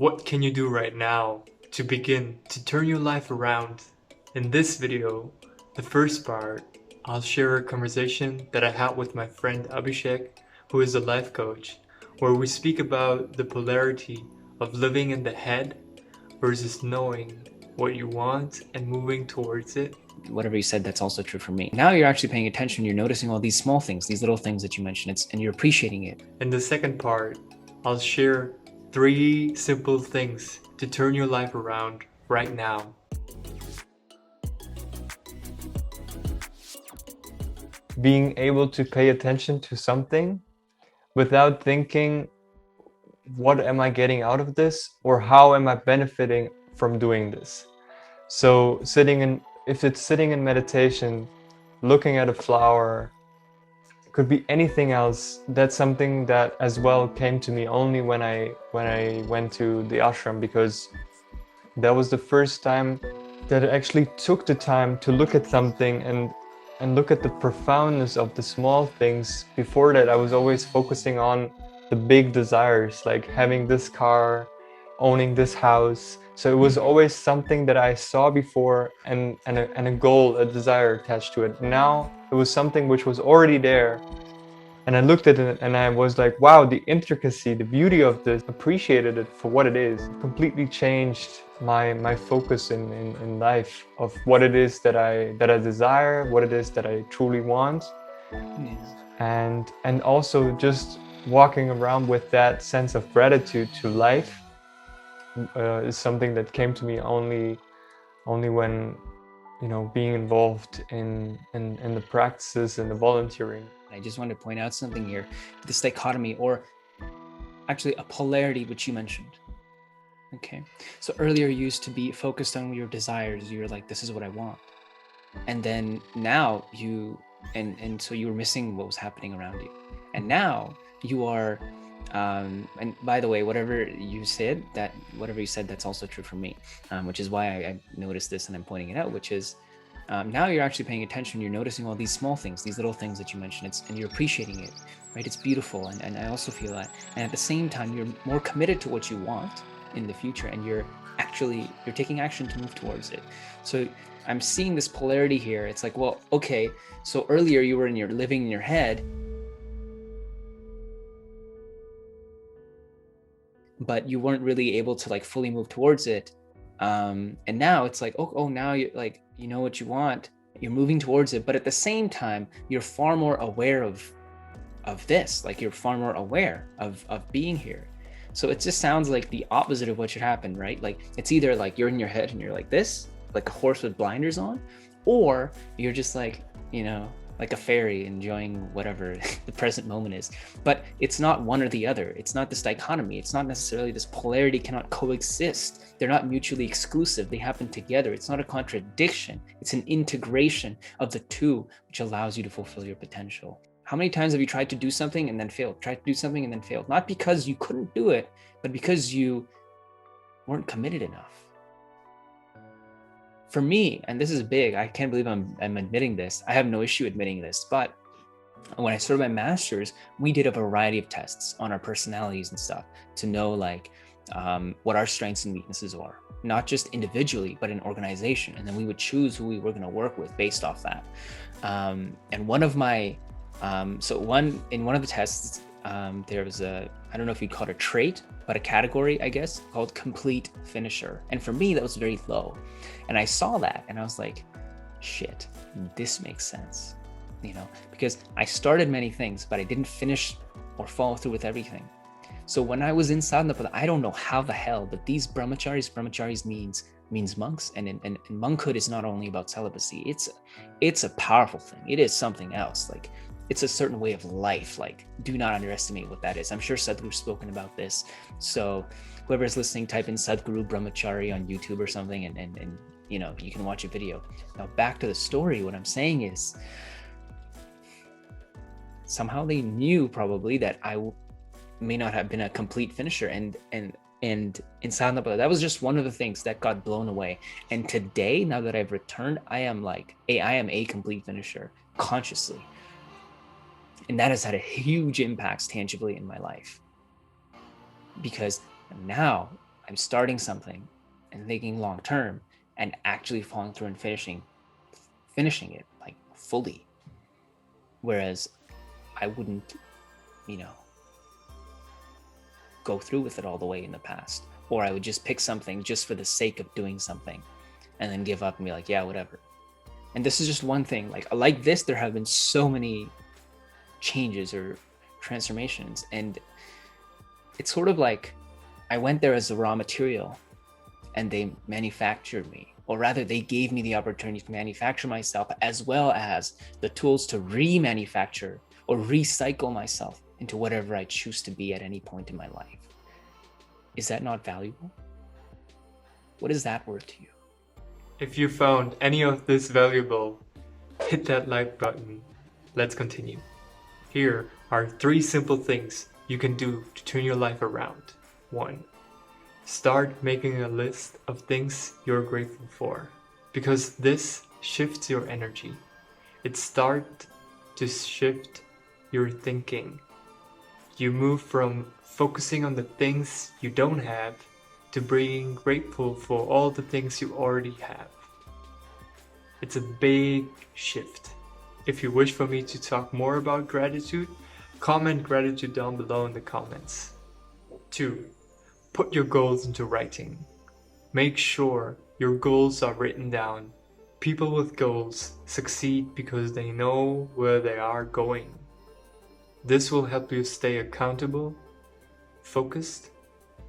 What can you do right now to begin to turn your life around? In this video, the first part, I'll share a conversation that I had with my friend Abhishek, who is a life coach, where we speak about the polarity of living in the head versus knowing what you want and moving towards it. Whatever you said, that's also true for me. Now you're actually paying attention. You're noticing all these small things, these little things that you mentioned, and you're appreciating it. In the second part, I'll share 3 simple things to turn your life around right now. Being able to pay attention to something without thinking, what am I getting out of this, or how am I benefiting from doing this? So if it's sitting in meditation, looking at a flower, could be anything else. That's something that as well came to me only when I went to the ashram, because that was the first time that I actually took the time to look at something and look at the profoundness of the small things. Before that, I was always focusing on the big desires, like having this car, owning this house. So it was always something that I saw before, and a goal, a desire attached to it. Now it was something which was already there, and I looked at it and I was like, wow, the intricacy, the beauty of this, appreciated it for what it is. It completely changed my focus in life of what it is that I desire, what it is that I truly want. Yeah. And also just walking around with that sense of gratitude to life is something that came to me only when, being involved in the practices and the volunteering. I just wanted to point out something here, this dichotomy, or actually a polarity, which you mentioned. Okay. So earlier you used to be focused on your desires. You're like, this is what I want. And then now and so you were missing what was happening around you. And now you are, and by the way, whatever you said, that's also true for me, which is why I noticed this and I'm pointing it out, which is, now you're actually paying attention. You're noticing all these small things, these little things that you mentioned, and you're appreciating it, right? It's beautiful. And I also feel that. And at the same time, you're more committed to what you want in the future, and you're taking action to move towards it. So I'm seeing this polarity here. It's like, well, okay, so earlier you were living in your head, but you weren't really able to like fully move towards it. And now it's like, oh, now you're like, you know what you want, you're moving towards it, but at the same time, you're far more aware of this, like you're far more aware of being here. So it just sounds like the opposite of what should happen, right? Like it's either like you're in your head and you're like this, like a horse with blinders on, or you're just like, like a fairy enjoying whatever the present moment is. But it's not one or the other. It's not this dichotomy. It's not necessarily this polarity cannot coexist. They're not mutually exclusive. They happen together. It's not a contradiction. It's an integration of the two, which allows you to fulfill your potential. How many times have you tried to do something and then failed? Tried to do something and then failed? Not because you couldn't do it, but because you weren't committed enough. For me, and this is big, I can't believe I'm admitting this. I have no issue admitting this, but when I started my master's, we did a variety of tests on our personalities and stuff to know like what our strengths and weaknesses are, not just individually, but in organization. And then we would choose who we were going to work with based off that. And one of my, in one of the tests, there was I don't know if you'd call it a trait, but a category, I guess, called complete finisher. And for me, that was very low. And I saw that and I was like, shit, this makes sense, because I started many things, but I didn't finish or follow through with everything. So when I was in sadhana, I don't know how the hell, but these brahmacharis means monks, and monkhood is not only about celibacy. It's a powerful thing. It is something else. Like it's a certain way of life. Like do not underestimate what that is. I'm sure Sadhguru's spoken about this. So whoever's listening, type in Sadhguru Brahmachari on YouTube or something, and you can watch a video. Now back to the story. What I'm saying is, somehow they knew probably that I may not have been a complete finisher, and in sadhana, that was just one of the things that got blown away. And today, now that I've returned, I am a complete finisher consciously, and that has had a huge impact tangibly in my life, because now I'm starting something and thinking long term and actually following through and finishing it like fully. Whereas I wouldn't, you know, go through with it all the way in the past. Or I would just pick something just for the sake of doing something and then give up and be like, yeah, whatever. And this is just one thing. Like this, there have been so many changes or transformations. And it's sort of like I went there as a raw material and they manufactured me. Or rather, they gave me the opportunity to manufacture myself, as well as the tools to remanufacture or recycle myself into whatever I choose to be at any point in my life. Is that not valuable? What is that worth to you? If you found any of this valuable, hit that like button. Let's continue. Here are 3 simple things you can do to turn your life around. 1. Start making a list of things you're grateful for, because this shifts your energy. It starts to shift your thinking. You move from focusing on the things you don't have to being grateful for all the things you already have. It's a big shift. If you wish for me to talk more about gratitude, comment gratitude down below in the comments. 2. Put your goals into writing. Make sure your goals are written down. People with goals succeed because they know where they are going. This will help you stay accountable, focused,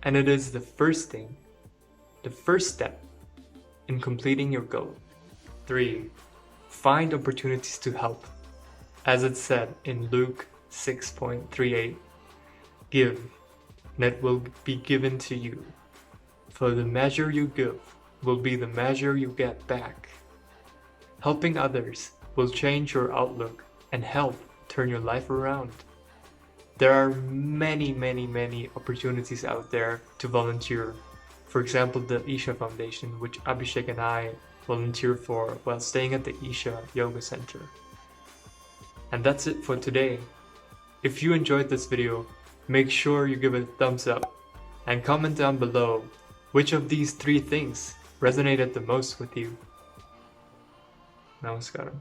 and it is the first step in completing your goal. 3. Find opportunities to help. As it said in Luke 6:38, give, and it will be given to you. For the measure you give will be the measure you get back. Helping others will change your outlook and help turn your life around. There are many opportunities out there to volunteer. For example, the Isha Foundation, which Abhishek and I volunteer for while staying at the Isha Yoga Center. And that's it for today. If you enjoyed this video, make sure you give it a thumbs up and comment down below which of these 3 things resonated the most with you. Namaskaram.